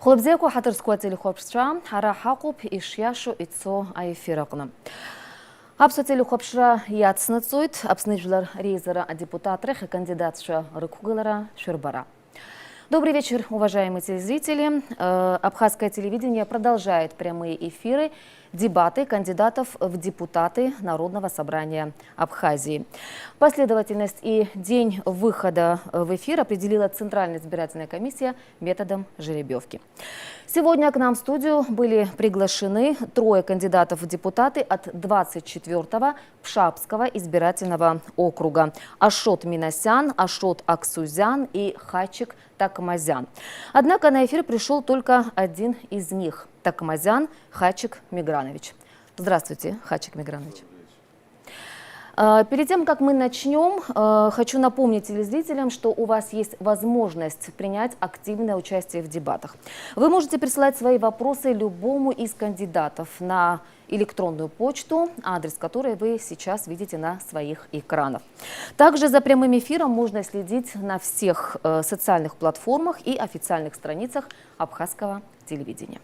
Хлопзеку хатырскуатели хопшра, хара хакуп ишьяшу ицо айфиракна. Апсуатели хопшра яцнацует, апснижлар рейзера депутатрых и кандидатша рыкугалара Шербара. Добрый вечер, уважаемые телезрители. Абхазское телевидение продолжает прямые эфиры, дебаты кандидатов в депутаты Народного собрания Абхазии. Последовательность и день выхода в эфир определила Центральная избирательная комиссия методом жеребьевки. Сегодня к нам в студию были приглашены 3 кандидатов в депутаты от 24-го Пшапского избирательного округа: Ашот Минасян, Ашот Аксузян и Хачик Такмазян. Однако на эфир пришел только один из них – Такмазян Хачик Мигранович. Здравствуйте, Хачик Мигранович. Перед тем, как мы начнем, хочу напомнить телезрителям, что у вас есть возможность принять активное участие в дебатах. Вы можете присылать свои вопросы любому из кандидатов на электронную почту, адрес которой вы сейчас видите на своих экранах. Также за прямым эфиром можно следить на всех социальных платформах и официальных страницах абхазского телевидения.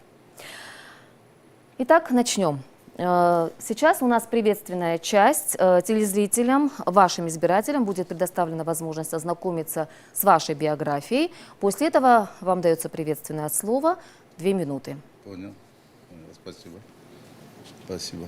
Итак, начнем. Сейчас у нас приветственная часть. Телезрителям, вашим избирателям будет предоставлена возможность ознакомиться с вашей биографией. После этого вам дается приветственное слово. 2 минуты. Понял. Спасибо. Спасибо.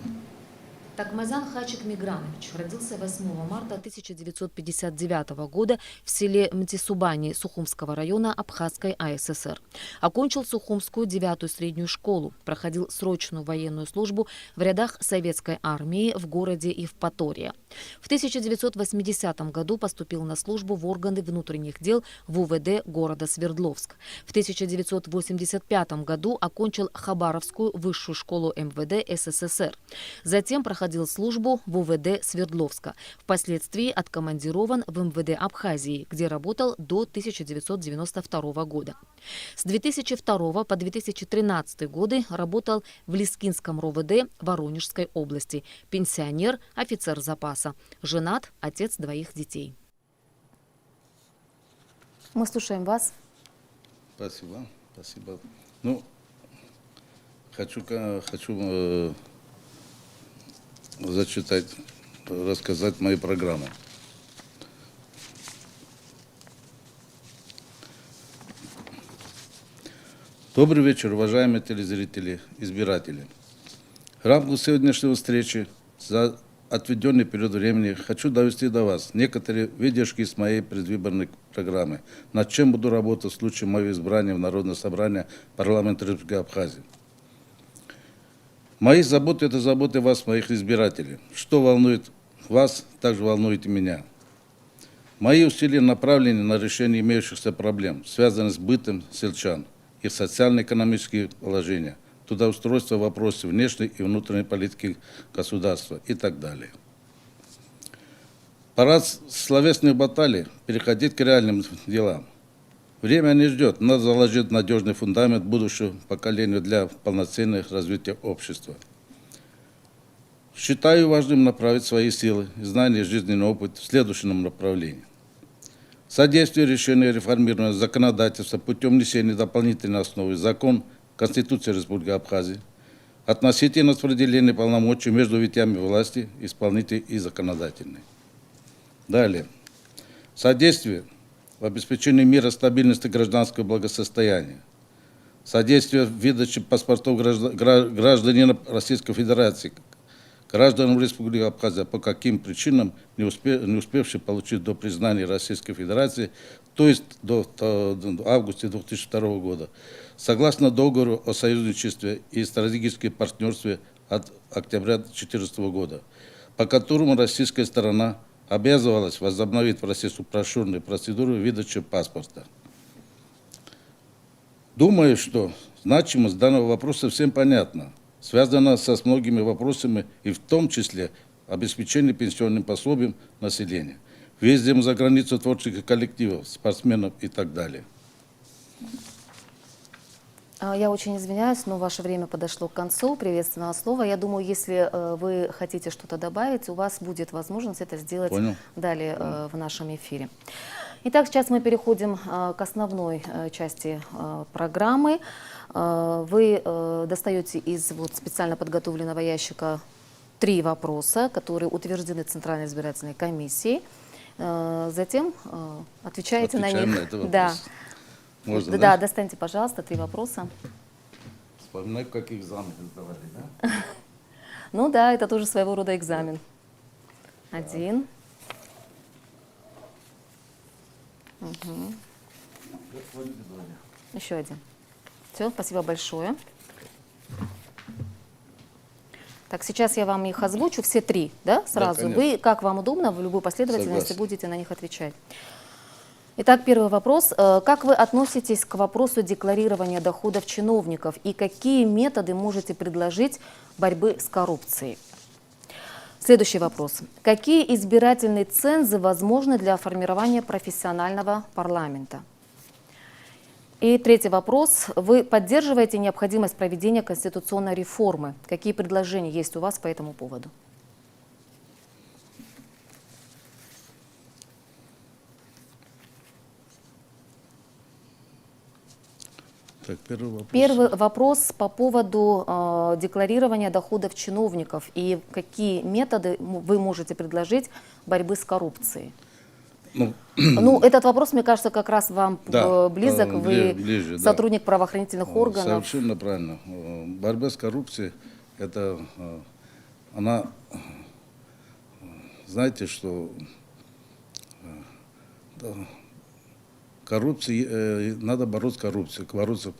Такмазян Хачик Мигранович родился 8 марта 1959 года в селе Мтисубани Сухумского района Абхазской АССР. Окончил Сухумскую 9-ю среднюю школу, проходил срочную военную службу в рядах советской армии в городе Евпатория. В 1980 году поступил на службу в органы внутренних дел в УВД города Свердловск. В 1985 году окончил Хабаровскую высшую школу МВД СССР. Затем проходил службу в УВД Свердловска. Впоследствии откомандирован в МВД Абхазии, где работал до 1992 года. С 2002 по 2013 годы работал в Лискинском РОВД Воронежской области. Пенсионер, офицер запаса. Женат, отец 2 детей. Мы слушаем вас. Спасибо. Спасибо. Ну, хочу зачитать, рассказать мои программы. Добрый вечер, уважаемые телезрители, избиратели. В рамках сегодняшней встречи за отведенный период времени хочу довести до вас некоторые видержки из моей предвыборной программы, над чем буду работать в случае моего избрания в Народное собрание парламента Республики Абхазия. Мои заботы – это заботы вас, моих избирателей. Что волнует вас, также волнует и меня. Мои усилия направлены на решение имеющихся проблем, связанных с бытом сельчан, их социально-экономические положения, трудоустройство, вопросы внешней и внутренней политики государства и так далее. Пора с словесных баталий переходить к реальным делам. Время не ждет, надо заложить надежный фундамент будущего поколению для полноценного развития общества. Считаю важным направить свои силы, знания и жизненный опыт в следующем направлении. Содействие решению реформирования законодательства путем внесения дополнительной основы в закон Конституции Республики Абхазия, относительно распределения полномочий между ветвями власти, исполнительной и законодательной. Далее. Содействие в обеспечении мира, стабильности гражданского благосостояния, содействие в выдаче паспортов гражданина Российской Федерации, гражданам Республики Абхазия по каким причинам не успевшие получить до признания Российской Федерации, то есть до августа 2002 года, согласно договору о союзничестве и стратегическом партнерстве от октября 2014 года, по которому российская сторона обязывалась возобновить процесс упрощенной процедуры выдачи паспорта. Думаю, что значимость данного вопроса всем понятна. Связана со многими вопросами и в том числе обеспечение пенсионным пособием населения, въездом за границу творческих коллективов, спортсменов и так далее. Я очень извиняюсь, но ваше время подошло к концу приветственного слова. Я думаю, если вы хотите что-то добавить, у вас будет возможность это сделать далее в нашем эфире. Итак, сейчас мы переходим к основной части программы. Вы достаете из специально подготовленного ящика 3 вопроса, которые утверждены Центральной избирательной комиссией. Затем отвечаете на Отвечаем них. на этот вопрос. Да. Можно, Да, достаньте, пожалуйста, 3 вопроса. Вспоминаю, как экзамен сдавали, да? Ну да, это тоже своего рода экзамен. 1. Еще 1. Все, спасибо большое. Так, сейчас я вам их озвучу, все 3, да, сразу. конечно. Вы, как вам удобно, в любой последовательности Согласен. будете на них отвечать. Итак, первый вопрос. Как вы относитесь к вопросу декларирования доходов чиновников и какие методы можете предложить борьбы с коррупцией? Следующий вопрос. Какие избирательные цензы возможны для формирования профессионального парламента? И третий вопрос. Вы поддерживаете необходимость проведения конституционной реформы? Какие предложения есть у вас по этому поводу? Так, первый вопрос. Первый вопрос по поводу декларирования доходов чиновников и какие методы вы можете предложить борьбы с коррупцией? Ну, этот вопрос, мне кажется, как раз вам Да, близок. Вы ближе, да. сотрудник правоохранительных органов. Совершенно правильно. Борьба с коррупцией, это она, знаете, что коррупции, надо бороться с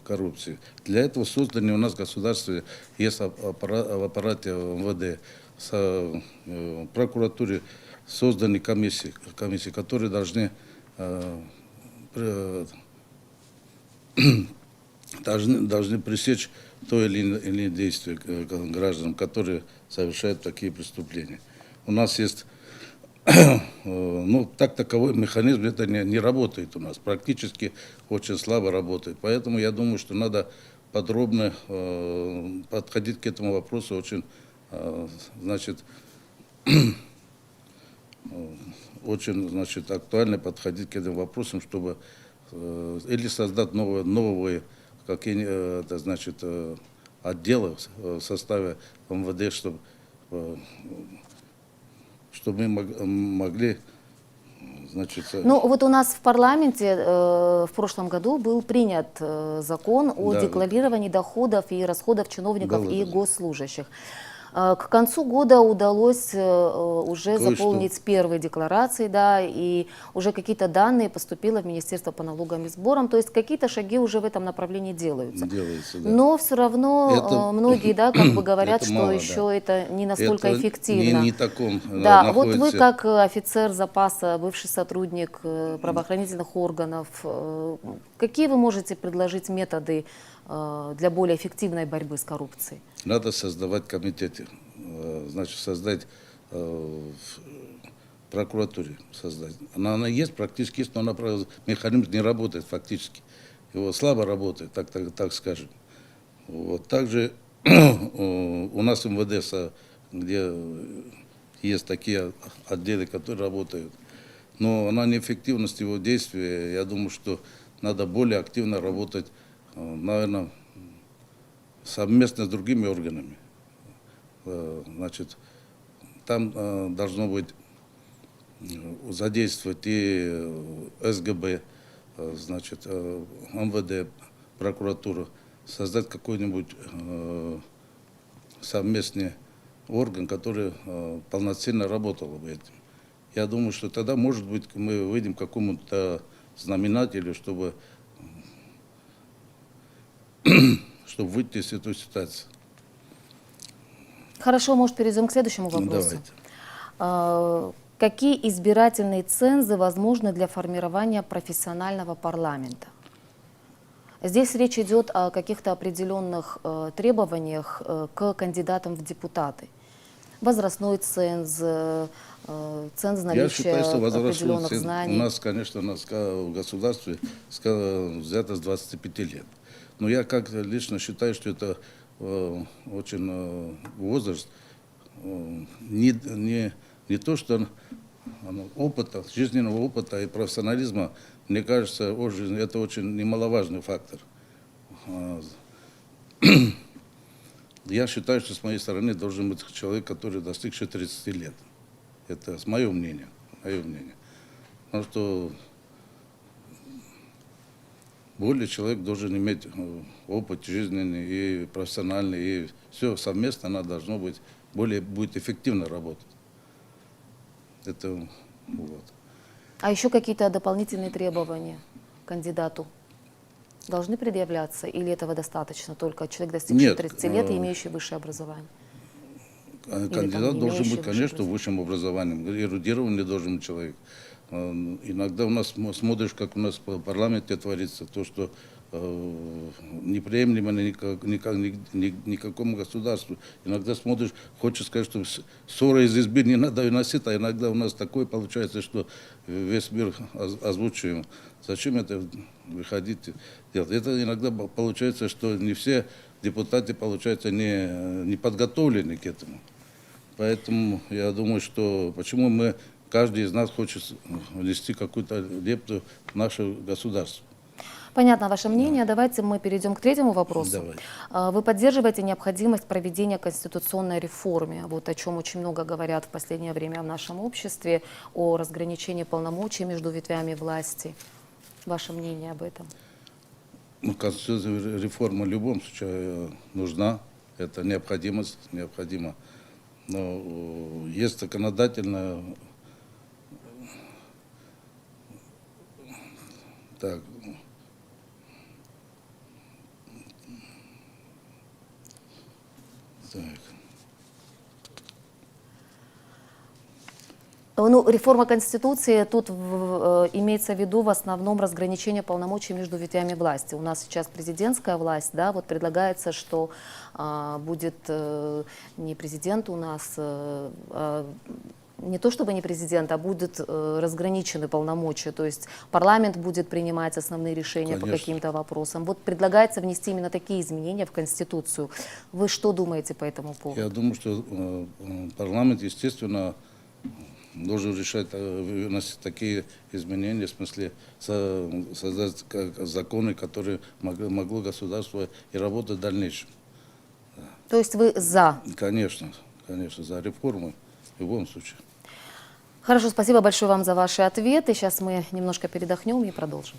коррупцией. Для этого созданы у нас в государстве, есть в аппарате МВД, в прокуратуре созданы комиссии, которые должны пресечь то или иное действие граждан, которые совершают такие преступления. У нас есть, ну, таковой механизм, это не работает у нас, практически очень слабо работает. Поэтому я думаю, что надо подробно подходить к этому вопросу, очень, значит, актуально подходить к этим вопросам, чтобы или создать новые какие-то, отделы в составе МВД, чтобы мы могли, Ну, вот у нас в парламенте в прошлом году был принят закон о Да. декларировании доходов и расходов чиновников Да. и госслужащих. К концу года удалось уже Кое-что. заполнить первые декларации, да, и уже какие-то данные поступило в Министерство по налогам и сборам, то есть какие-то шаги уже в этом направлении делаются. Да. Но все равно Это- многие, да, как бы говорят, это что мало, еще да. это не настолько Это эффективно. не таком Да, вот вы находится. как офицер запаса, бывший сотрудник правоохранительных органов, какие вы можете предложить методы для более эффективной борьбы с коррупцией? Надо создавать комитеты, создать в прокуратуре создать. Она есть, практически есть, но механизм не работает фактически. Его слабо работает, так скажем. Вот. Также у нас МВД, где есть такие отделы, которые работают, но она неэффективность его действия, я думаю, что надо более активно работать, наверное, совместно с другими органами. Там должно быть задействовать и СГБ, МВД, прокуратуру, создать какой-нибудь совместный орган, который полноценно работал бы этим. Я думаю, что тогда, может быть, мы выйдем к какому-то знаменателю, чтобы выйти из этой ситуации. Хорошо, может, перейдем к следующему вопросу. Давайте. Какие избирательные цензы возможны для формирования профессионального парламента? Здесь речь идет о каких-то определенных требованиях к кандидатам в депутаты. Возрастной ценз, ценз Я считаю, наличия что возрастной определенных ценз знаний. у нас, конечно, в государстве взято с 25 лет. Но я лично считаю, что это очень возраст не то, что опыта, жизненного опыта и профессионализма, мне кажется, это очень немаловажный фактор. А, Я считаю, что с моей стороны должен быть человек, который достигший 30 лет. Это мое мнение. Мое мнение. Потому что более человек должен иметь опыт жизненный и профессиональный, и все совместно она должно быть, более будет эффективно работать. Это вот. А еще какие-то дополнительные требования к кандидату должны предъявляться, или этого достаточно, только человек, достигший Нет, 30 лет и имеющий высшее образование? Кандидат не должен имеющий быть, конечно, высшее высшим образованием, эрудированный должен быть человек. Иногда у нас смотришь, как у нас в парламенте творится, то, что неприемлемо никакому государству. Иногда смотришь, хочешь сказать, что ссора из избы не надо выносить, а иногда у нас такое получается, что весь мир озвучиваем. Зачем это выходить делать? Это иногда получается, что не все депутаты, получается, не подготовлены к этому. Поэтому я думаю, что почему каждый из нас хочет внести какую-то лепту в наше государство. Понятно ваше мнение. Давайте мы перейдем к третьему вопросу. Давай. Вы поддерживаете необходимость проведения конституционной реформы, вот о чем очень много говорят в последнее время в нашем обществе, о разграничении полномочий между ветвями власти. Ваше мнение об этом? Конституционная реформа в любом случае нужна, это необходимость, необходимо. Но есть законодательная... Так, так. Ну, реформа Конституции, тут имеется в виду в основном разграничение полномочий между ветвями власти. У нас сейчас президентская власть, да, вот предлагается, что будет не президент у нас, не то чтобы не президент, а будут разграничены полномочия, то есть парламент будет принимать основные решения по каким-то вопросам. Вот предлагается внести именно такие изменения в Конституцию. Вы что думаете по этому поводу? Я думаю, что парламент, естественно, должен решать, вносить такие изменения, в смысле создать законы, которые могло государство и работать в дальнейшем. То есть вы за? Конечно, конечно, за реформы в любом случае. Хорошо, спасибо большое вам за ваши ответы. Сейчас мы немножко передохнем и продолжим.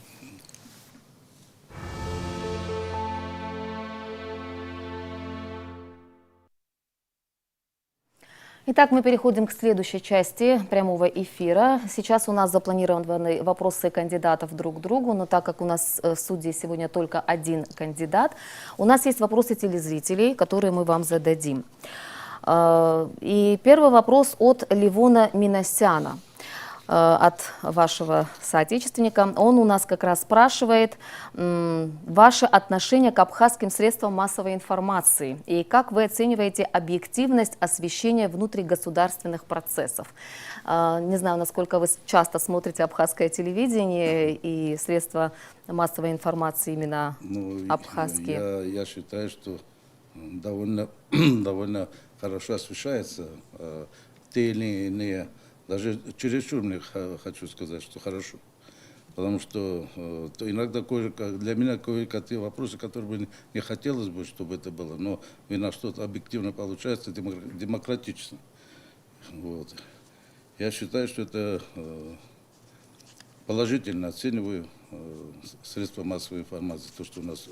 Итак, мы переходим к следующей части прямого эфира. Сейчас у нас запланированы вопросы кандидатов друг к другу, но так как у нас в суде сегодня только один кандидат, у нас есть вопросы телезрителей, которые мы вам зададим. И первый вопрос от Левона Минасяна, от вашего соотечественника. Он у нас как раз спрашивает ваше отношение к абхазским средствам массовой информации и как вы оцениваете объективность освещения внутригосударственных процессов. Не знаю, насколько вы часто смотрите абхазское телевидение и средства массовой информации именно абхазские. Я считаю, что довольно хорошо освещается те или иные. Даже чересчур мне хочу сказать, что хорошо. Потому что иногда для меня кое-какие вопросы, которые бы не хотелось бы, чтобы это было, но на что-то объективно получается демократично. Вот. Я считаю, что это положительно оцениваю средства массовой информации, то, что у нас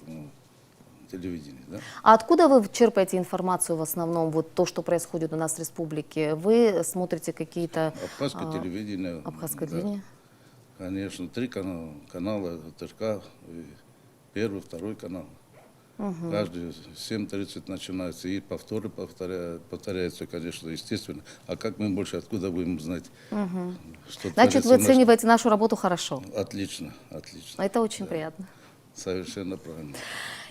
телевидение. Да? А откуда вы черпаете информацию в основном, вот то, что происходит у нас в республике? Вы смотрите какие-то... Абхазское телевидение. Абхазское да. телевидение? Конечно, 3 канала ТРК, первый, второй канал. Каждый 7:30 начинается, и повторы повторяются, конечно, естественно. А как мы больше откуда будем знать? Что Значит, вы оцениваете нашу работу хорошо? Отлично, отлично. Это очень приятно. Совершенно правильно.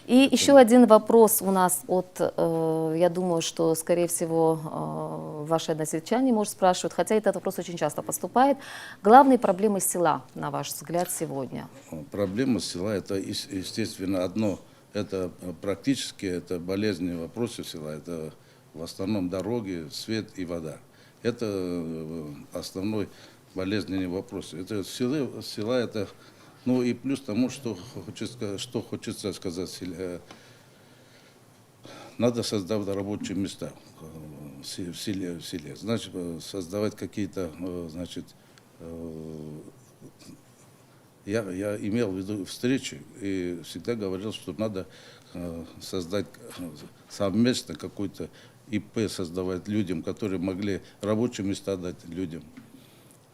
И еще один вопрос у нас я думаю, что, скорее всего, ваши односельчане, может, спрашивают, хотя этот вопрос очень часто поступает. Главные проблемы села, на ваш взгляд, сегодня? Проблема села, это, естественно, одно, это практически, это болезненные вопросы села, это в основном дороги, свет и вода. Это основной болезненный вопрос. Это села это, ну и плюс тому, что хочется сказать, надо создавать рабочие места в селе. Значит, создавать какие-то, значит, я имел в виду встречи и всегда говорил, что надо создать совместно какой-то ИП создавать людям, которые могли рабочие места дать людям.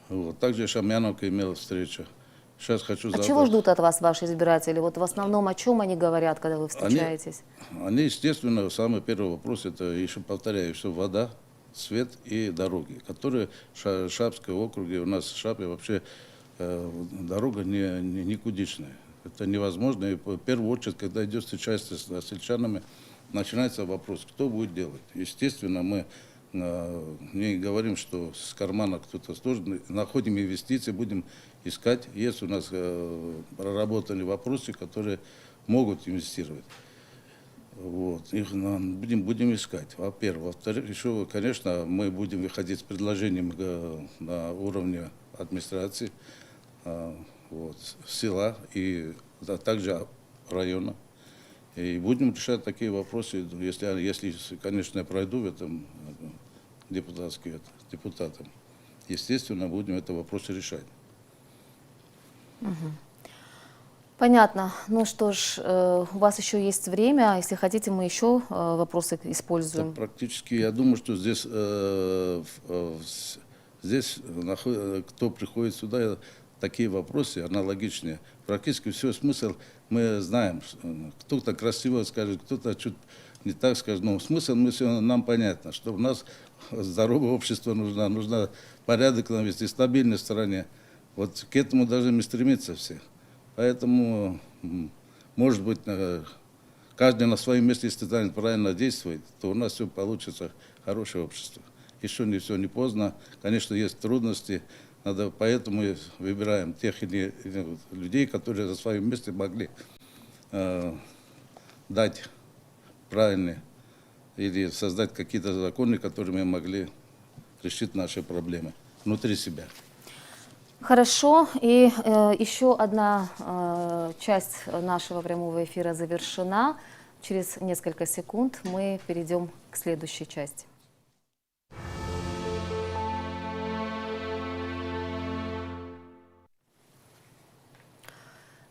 Вот. Также Шамьяновка имела встречу. Сейчас хочу А чего ждут от вас ваши избиратели? Вот в основном о чем они говорят, когда вы встречаетесь? Они, естественно, самый первый вопрос, это, еще повторяю, все вода, свет и дороги, которые в Шапской округе, у нас в Шапе вообще дорога никудышная. Это невозможно. И в первую очередь, когда идет встречаться с сельчанами, начинается вопрос, кто будет делать. Естественно, мы не говорим, что с кармана кто-то сложен, находим инвестиции, будем искать. Есть у нас проработанные вопросы, которые могут инвестировать. Вот. Их будем искать, во-первых. Во-вторых, еще, конечно, мы будем выходить с предложением на уровне администрации, вот, села и также района. И будем решать такие вопросы, если конечно, я пройду в этом депутатом. Естественно, будем это вопросы решать. Понятно. Ну что ж, у вас еще есть время. Если хотите, мы еще вопросы используем. Да, практически, я думаю, что здесь кто приходит сюда, такие вопросы аналогичные. Практически все смысл мы знаем. Кто-то красиво скажет, кто-то чуть не так скажет. Но смысл нам понятно, что у нас здоровое общество нужно порядок навести, стабильность в стране. Вот к этому должны стремиться все. Поэтому, может быть, каждый на своем месте, если станет правильно действовать, то у нас все получится, хорошее общество. Еще не все не поздно. Конечно, есть трудности. Поэтому выбираем тех людей, которые за своим месте могли дать правильные или создать какие-то законы, которыми могли решить наши проблемы внутри себя. Хорошо. И еще одна часть нашего прямого эфира завершена. Через несколько секунд мы перейдем к следующей части.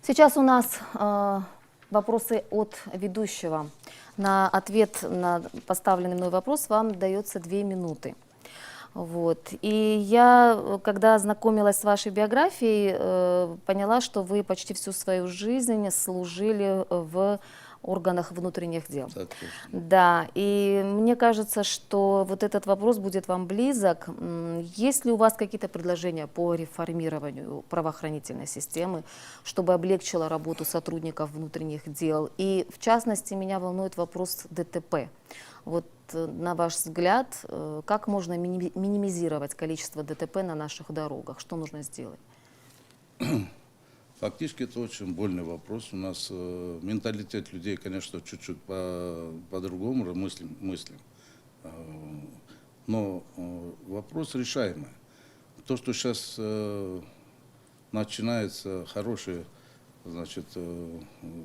Сейчас у нас вопросы от ведущего. На ответ на поставленный мной вопрос вам дается 2 минуты. Вот. И я, когда ознакомилась с вашей биографией, поняла, что вы почти всю свою жизнь служили в органах внутренних дел. Да, и мне кажется, что вот этот вопрос будет вам близок. Есть ли у вас какие-то предложения по реформированию правоохранительной системы, чтобы облегчила работу сотрудников внутренних дел? И в частности, меня волнует вопрос ДТП. Вот на ваш взгляд, как можно минимизировать количество ДТП на наших дорогах? Что нужно сделать? Фактически это очень больный вопрос. У нас менталитет людей, конечно, чуть-чуть по-другому мыслим. Но вопрос решаемый. То, что сейчас начинается хорошее, значит,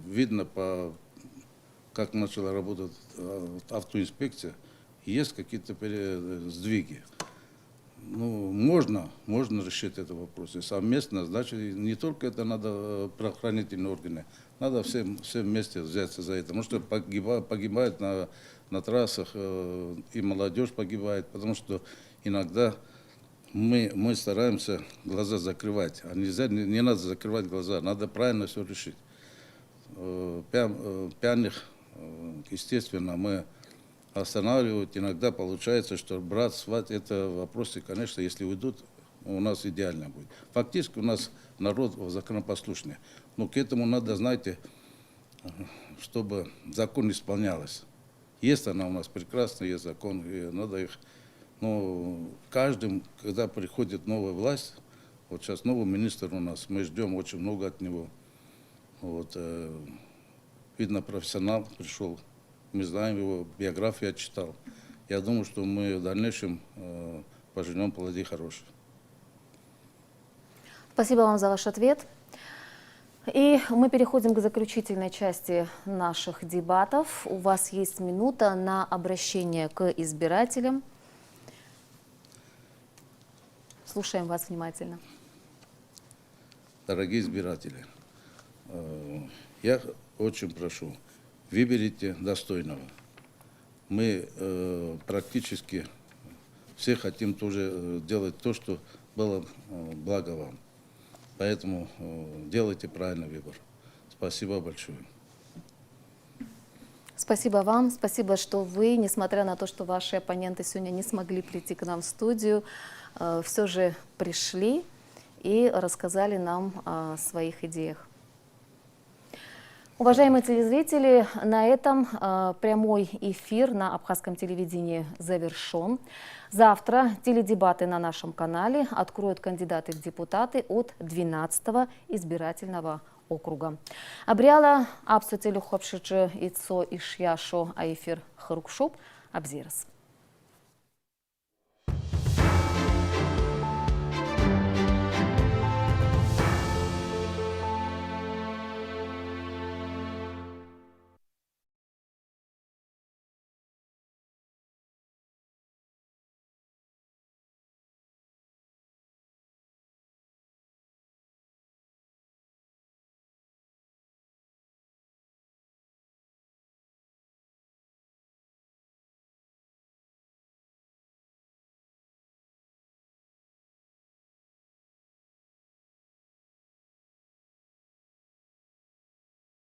видно как начала работать автоинспекция, есть какие-то сдвиги. Ну, можно решить этот вопрос. И совместно, значит, не только это надо правоохранительные органы, надо все вместе взяться за это. Потому что погибают на трассах, и молодежь погибает, потому что иногда мы стараемся глаза закрывать. А не надо закрывать глаза, надо правильно все решить. Пьяных, естественно, мы останавливают. Иногда получается, что брат, сват, это вопросы, конечно, если уйдут, у нас идеально будет. Фактически у нас народ законопослушный. Но к этому надо, знаете, чтобы закон исполнялся. Есть она у нас прекрасная, есть закон, и надо их... Но каждым, когда приходит новая власть, вот сейчас новый министр у нас, мы ждем очень много от него. Вот, видно, профессионал пришел. Мы знаем его биографию, я читал. Я думаю, что мы в дальнейшем поженем плоды хорошие. Спасибо вам за ваш ответ. И мы переходим к заключительной части наших дебатов. У вас есть минута на обращение к избирателям. Слушаем вас внимательно. Дорогие избиратели, я очень прошу, выберите достойного. Мы практически все хотим тоже делать то, что было благо вам. Поэтому делайте правильный выбор. Спасибо большое. Спасибо вам, спасибо, что вы, несмотря на то, что ваши оппоненты сегодня не смогли прийти к нам в студию, все же пришли и рассказали нам о своих идеях. Уважаемые телезрители, на этом прямой эфир на абхазском телевидении завершен. Завтра теледебаты на нашем канале откроют кандидаты в депутаты от 12-го избирательного округа. Абриала абсотелю хопшичи ицо ишьяшо аэфир харукшуп абзирас.